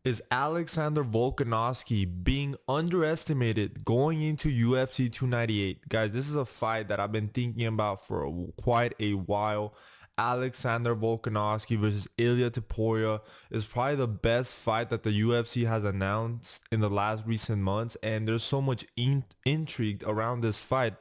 Is Alexander Volkanovski being underestimated going into UFC 298? Guys, this is a fight that I've been thinking about for quite a while. Alexander Volkanovski versus Ilia Topuria is probably the best fight that the UFC has announced in the last recent months, and there's so much intrigue around this fight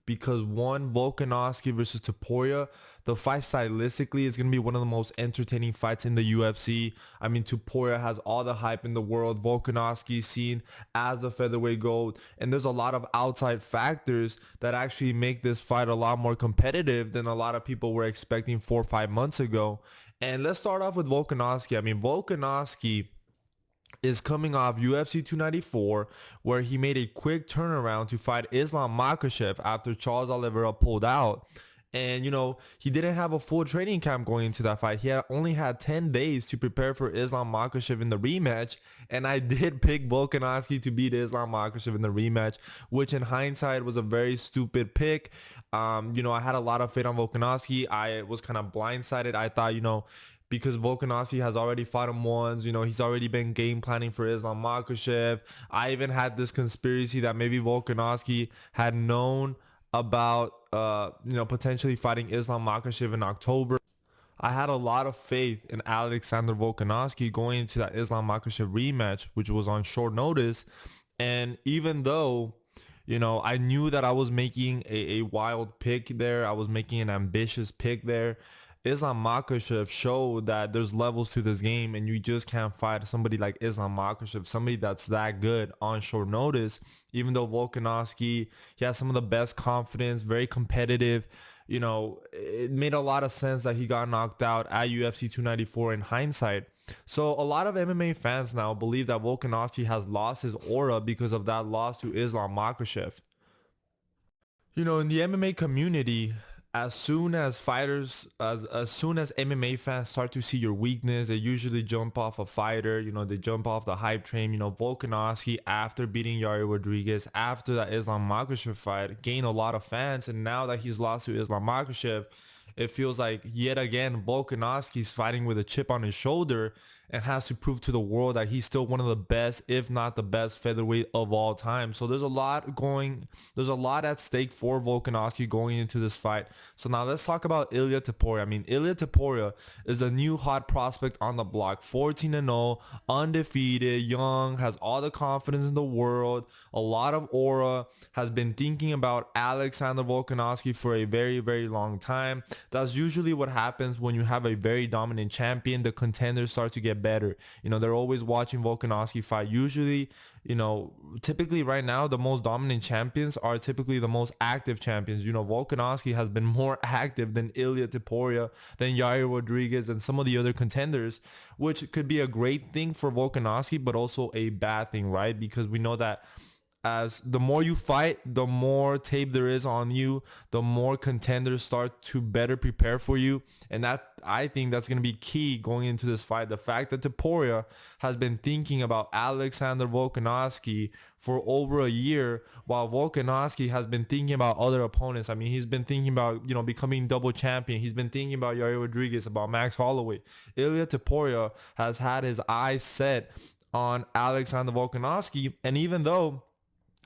because one, Volkanovski versus Topuria, the fight stylistically is going to be one of the most entertaining fights in the UFC. I mean, Topuria has all the hype in the world. Volkanovski is seen as a featherweight gold, and there's a lot of outside factors that actually make this fight a lot more competitive than a lot of people were expecting 4 or 5 months ago. And let's start off with Volkanovski. I mean, Volkanovski is coming off UFC 294, where he made a quick turnaround to fight Islam Makhachev after Charles Oliveira pulled out. And, he didn't have a full training camp going into that fight. He had only had 10 days to prepare for Islam Makhachev in the rematch. And I did pick Volkanovski to beat Islam Makhachev in the rematch, which in hindsight was a very stupid pick. I had a lot of faith on Volkanovski. I was kind of blindsided. I thought, because Volkanovski has already fought him once. He's already been game planning for Islam Makhachev. I even had this conspiracy that maybe Volkanovski had known about, potentially fighting Islam Makhachev in October. I had a lot of faith in Alexander Volkanovski going into that Islam Makhachev rematch, which was on short notice. And even though, I knew that I was making a wild pick there, I was making an ambitious pick there, Islam Makhachev showed that there's levels to this game, and you just can't fight somebody like Islam Makhachev, somebody that's that good on short notice. Even though Volkanovski, he has some of the best confidence, very competitive. It made a lot of sense that he got knocked out at UFC 294 in hindsight. So a lot of MMA fans now believe that Volkanovski has lost his aura because of that loss to Islam Makhachev. In the MMA community, as soon as fighters, as soon as MMA fans start to see your weakness, they usually jump off a fighter. They jump off the hype train. Volkanovski, after beating Yair Rodriguez, after that Islam Makhachev fight, gained a lot of fans, and now that he's lost to Islam Makhachev, it feels like yet again Volkanovski's fighting with a chip on his shoulder and has to prove to the world that he's still one of the best, if not the best featherweight of all time. So there's a lot at stake for Volkanovski going into this fight. So now let's talk about Ilia Topuria. I mean, Ilia Topuria is a new hot prospect on the block, 14-0, undefeated, young, has all the confidence in the world, a lot of aura, has been thinking about Alexander Volkanovski for a very, very long time. That's usually what happens when you have a very dominant champion. The contenders start to get better. They're always watching Volkanovski fight. Usually, typically right now, the most dominant champions are typically the most active champions. Volkanovski has been more active than Ilia Topuria, than Yair Rodriguez, and some of the other contenders, which could be a great thing for Volkanovski, but also a bad thing, right? Because we know that as the more you fight, the more tape there is on you, the more contenders start to better prepare for you. And that, I think that's going to be key going into this fight. The fact that Topuria has been thinking about Alexander Volkanovski for over a year, while Volkanovski has been thinking about other opponents. I mean, he's been thinking about, becoming double champion. He's been thinking about Yair Rodriguez, about Max Holloway. Ilia Topuria has had his eyes set on Alexander Volkanovski. And even though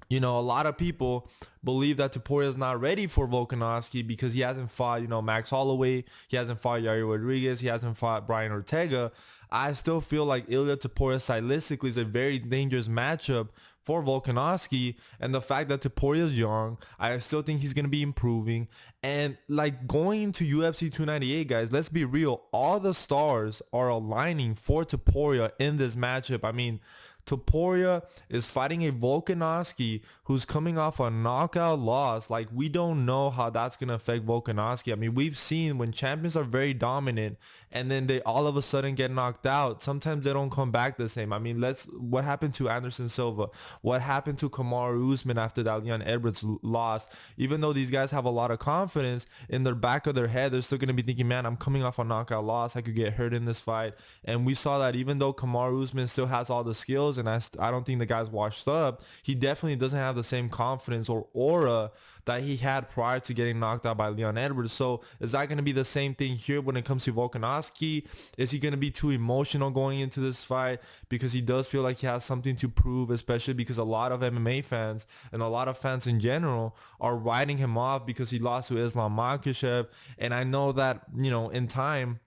a lot of people believe that Topuria is not ready for Volkanovski because he hasn't fought, Max Holloway, he hasn't fought Yair Rodriguez, he hasn't fought Brian Ortega. I still feel like Ilia Topuria stylistically is a very dangerous matchup for Volkanovski, and the fact that Topuria is young, I still think he's going to be improving. And like going into UFC 298, guys, let's be real, all the stars are aligning for Topuria in this matchup. I mean, Topuria is fighting a Volkanovski who's coming off a knockout loss. Like, we don't know how that's going to affect Volkanovski. I mean, we've seen when champions are very dominant and then they all of a sudden get knocked out, sometimes they don't come back the same. I mean, what happened to Anderson Silva? What happened to Kamaru Usman after that Leon Edwards loss? Even though these guys have a lot of confidence in their back of their head, they're still going to be thinking, man, I'm coming off a knockout loss. I could get hurt in this fight. And we saw that even though Kamaru Usman still has all the skills, and I don't think the guy's washed up, he definitely doesn't have the same confidence or aura that he had prior to getting knocked out by Leon Edwards. So is that going to be the same thing here when it comes to Volkanovski? Is he going to be too emotional going into this fight because he does feel like he has something to prove, especially because a lot of MMA fans and a lot of fans in general are writing him off because he lost to Islam Makhachev. And I know that, in time,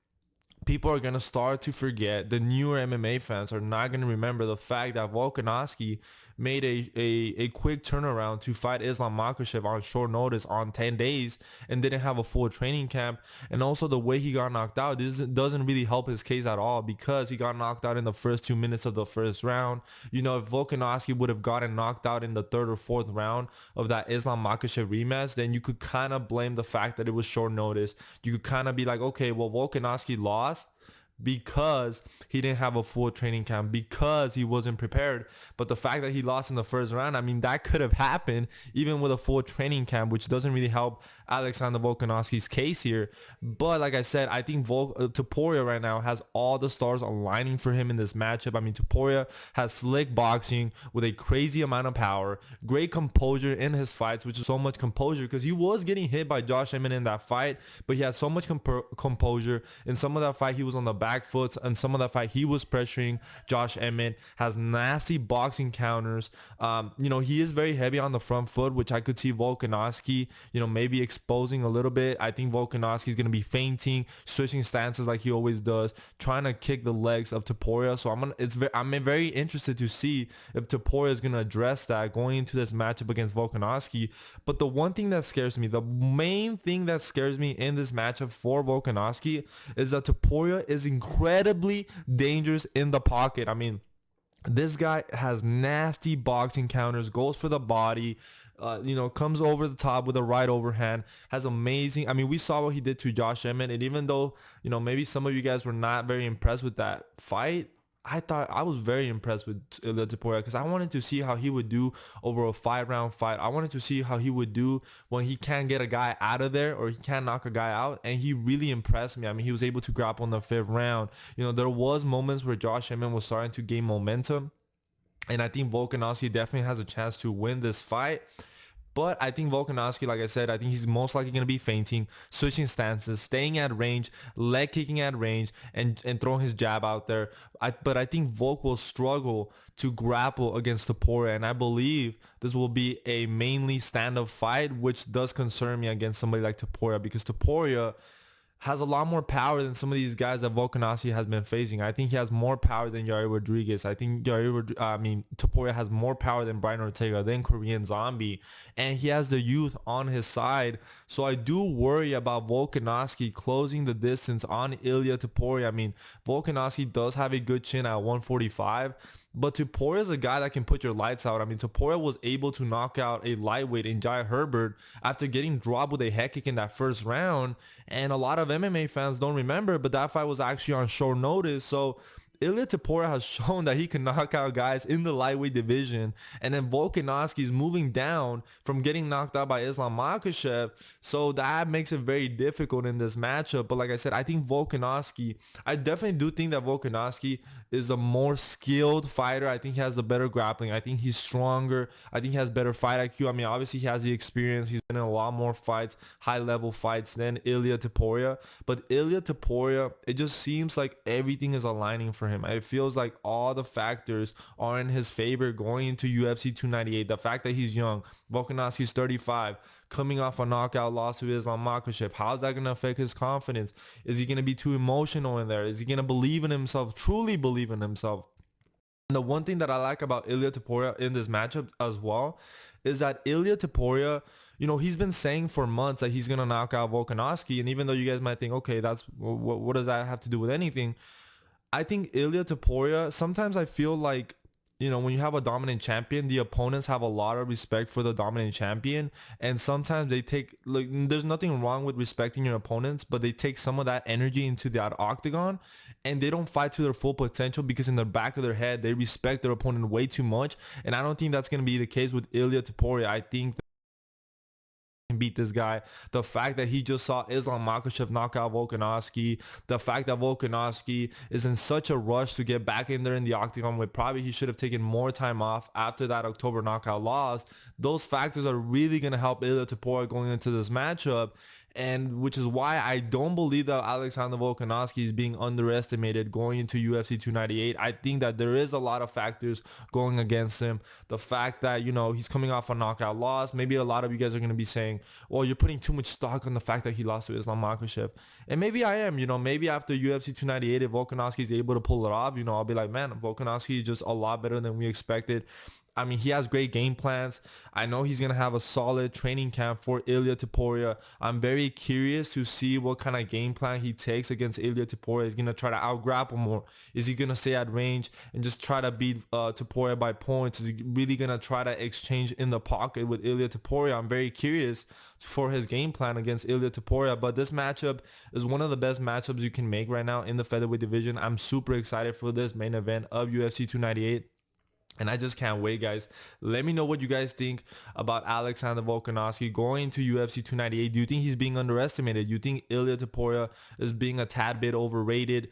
people are going to start to forget. The newer MMA fans are not going to remember the fact that Volkanovski made a quick turnaround to fight Islam Makhachev on short notice on 10 days and didn't have a full training camp. And also the way he got knocked out, this doesn't really help his case at all because he got knocked out in the first 2 minutes of the first round. If Volkanovski would have gotten knocked out in the third or fourth round of that Islam Makhachev rematch, then you could kind of blame the fact that it was short notice. You could kind of be like, okay, well, Volkanovski lost because he didn't have a full training camp, because he wasn't prepared. But the fact that he lost in the first round, I mean, that could have happened even with a full training camp, which doesn't really help Alexander Volkanovski's case here. But like I said, I think Topuria right now has all the stars aligning for him in this matchup. I mean, Topuria has slick boxing with a crazy amount of power, great composure in his fights, which is so much composure because he was getting hit by Josh Emmett in that fight, but he had so much composure. In some of that fight, he was on the back foot, and some of that fight, he was pressuring Josh Emmett, has nasty boxing counters. He is very heavy on the front foot, which I could see Volkanovski, maybe exposing a little bit. I think Volkanovski is going to be feinting, switching stances like he always does, trying to kick the legs of Topuria. So I'm very interested to see if Topuria is going to address that going into this matchup against Volkanovski. But the one thing that scares me, the main thing that scares me in this matchup for Volkanovski is that Topuria is incredibly dangerous in the pocket. I mean, this guy has nasty boxing counters, goes for the body, comes over the top with a right overhand, has amazing. I mean, we saw what he did to Josh Emmett, and even though, maybe some of you guys were not very impressed with that fight, I was very impressed with Ilia Topuria because I wanted to see how he would do over a 5-round fight. I wanted to see how he would do when he can't get a guy out of there or he can't knock a guy out, and he really impressed me. I mean, he was able to grapple in the 5th round. There was moments where Josh Emmett was starting to gain momentum, and I think Volkanovski definitely has a chance to win this fight. But I think Volkanovski, like I said, I think he's most likely going to be feinting, switching stances, staying at range, leg kicking at range, and throwing his jab out there. But I think Volk will struggle to grapple against Topuria, and I believe this will be a mainly stand-up fight, which does concern me against somebody like Topuria because Topuria has a lot more power than some of these guys that Volkanovski has been facing. I think he has more power than Yair Rodriguez. I think Topuria has more power than Brian Ortega, than Korean Zombie, and he has the youth on his side. So I do worry about Volkanovski closing the distance on Ilia Topuria. I mean, Volkanovski does have a good chin at 145, but Topuria is a guy that can put your lights out. I mean, Topuria was able to knock out a lightweight in Jai Herbert after getting dropped with a head kick in that first round. And a lot of MMA fans don't remember, but that fight was actually on short notice. So Ilia Topuria has shown that he can knock out guys in the lightweight division, and then Volkanovski is moving down from getting knocked out by Islam Makhachev, so that makes it very difficult in this matchup. But like I said, I definitely do think that Volkanovski is a more skilled fighter. I think he has the better grappling. I think he's stronger. I think he has better fight IQ. I mean, obviously he has the experience. He's been in a lot more fights, high-level fights than Ilia Topuria. But Ilia Topuria, it just seems like everything is aligning for him. It feels like all the factors are in his favor going into UFC 298. The fact that he's young, Volkanovski's 35, coming off a knockout loss to Islam Makhachev. How's that going to affect his confidence? Is he going to be too emotional in there? Is he going to believe in himself, truly believe in himself? And the one thing that I like about Ilia Topuria in this matchup as well is that Ilia Topuria, he's been saying for months that he's going to knock out Volkanovski. And even though you guys might think, okay, that's what does that have to do with anything? I think Ilia Topuria, sometimes I feel like, when you have a dominant champion, the opponents have a lot of respect for the dominant champion. And sometimes they take, there's nothing wrong with respecting your opponents, but they take some of that energy into that octagon and they don't fight to their full potential because in the back of their head, they respect their opponent way too much. And I don't think that's going to be the case with Ilia Topuria. I think beat this guy. The fact that he just saw Islam Makhachev knock out Volkanovski. The fact that Volkanovski is in such a rush to get back in there in the octagon, where probably he should have taken more time off after that October knockout loss. Those factors are really going to help Ilia Topuria going into this matchup. And which is why I don't believe that Alexander Volkanovski is being underestimated going into UFC 298. I think that there is a lot of factors going against him. The fact that, you know, he's coming off a knockout loss. Maybe a lot of you guys are going to be saying, well, you're putting too much stock on the fact that he lost to Islam Makhachev. And maybe I am, you know, maybe after UFC 298, if Volkanovski is able to pull it off, you know, I'll be like, man, Volkanovski is just a lot better than we expected. I mean, he has great game plans. I know he's going to have a solid training camp for Ilia Topuria. I'm very curious to see what kind of game plan he takes against Ilia Topuria. He's going to try to out-grapple more. Is he going to stay at range and just try to beat Topuria by points? Is he really going to try to exchange in the pocket with Ilia Topuria? I'm very curious for his game plan against Ilia Topuria. But this matchup is one of the best matchups you can make right now in the featherweight division. I'm super excited for this main event of UFC 298. And I just can't wait, guys. Let me know what you guys think about Alexander Volkanovski going into UFC 298. Do you think he's being underestimated? Do you think Ilia Topuria is being a tad bit overrated?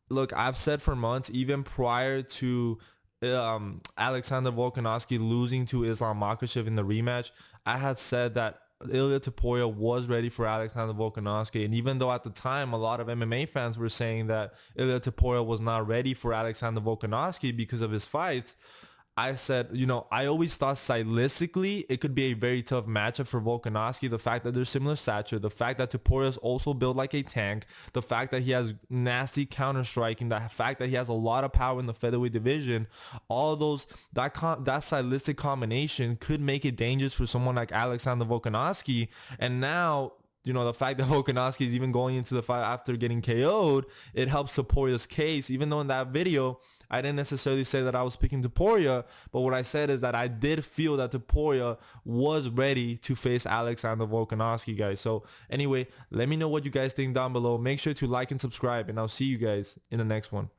Look, I've said for months, even prior to Alexander Volkanovski losing to Islam Makhachev in the rematch, I had said that Ilia Topuria was ready for Alexander Volkanovski. And even though at the time a lot of MMA fans were saying that Ilia Topuria was not ready for Alexander Volkanovski because of his fights, I said, you know, I always thought stylistically it could be a very tough matchup for Volkanovski. The fact that they're similar stature, the fact that Topuria is also built like a tank, the fact that he has nasty counter striking, the fact that he has a lot of power in the featherweight division, all of those, that stylistic combination could make it dangerous for someone like Alexander Volkanovski. And now, you know, the fact that Volkanovski is even going into the fight after getting KO'd, it helps Topuria's case. Even though in that video, I didn't necessarily say that I was picking Topuria, but what I said is that I did feel that Topuria was ready to face Alexander Volkanovski, guys. So anyway, let me know what you guys think down below. Make sure to like and subscribe, and I'll see you guys in the next one.